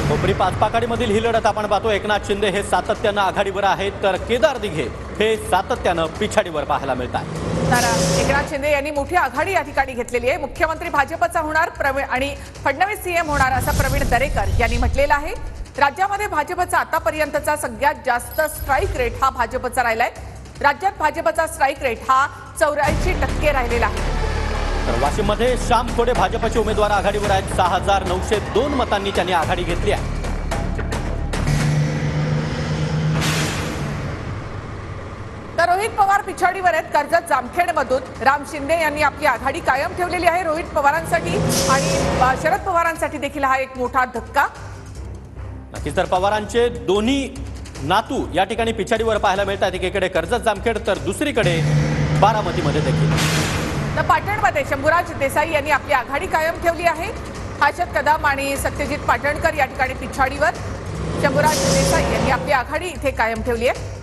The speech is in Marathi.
कोपरी पाचपाकाडीमधील ही लढत आपण पाहतो। एकनाथ शिंदे हे सातत्याने आघाडीवर आहेत तर केदार दिघे हे सातत्याने पिछाडीवर पाहायला मिळतात। तर एकनाथ शिंदे यांनी मोठी आघाडी या ठिकाणी घेतलेली आहे। मुख्यमंत्री भाजपचा होणार आणि फडणवीस सीएम होणार असं प्रवीण दरेकर यांनी म्हटलेलं आहे। राज्यामध्ये भाजपचा आतापर्यंतचा सगळ्यात जास्त स्ट्राईक रेट हा भाजपचा राहिलाय। राज्यात भाजपचा स्ट्राईक रेट हा 84% राहिलेला आहे। तर वाशिममध्ये श्याम खोडे भाजपचे उमेदवार आघाडीवर आहेत। 6902 मतांनी त्यांनी आघाडी घेतली आहे। तर रोहित पवार पिछाडीवर आहेत। कर्जत जामखेडमधून राम शिंदे यांनी आपली आघाडी कायम ठेवलेली आहे। रोहित पवारांसाठी आणि शरद पवारांसाठी देखील हा एक मोठा धक्का। नक्कीच तर पवारांचे दोन्ही नातू या ठिकाणी पिछाडीवर पाहायला मिळतात। एकीकडे कर्जत जामखेड तर दुसरीकडे बारामतीमध्ये देखील। तर पाटणमध्ये शंभूराज देसाई यांनी आपली आघाडी कायम ठेवली आहे। हर्षद कदम आणि सत्यजित पाटणकर या ठिकाणी पिछाडीवर। शंभूराज देसाई यांनी आपली आघाडी इथे कायम ठेवली आहे।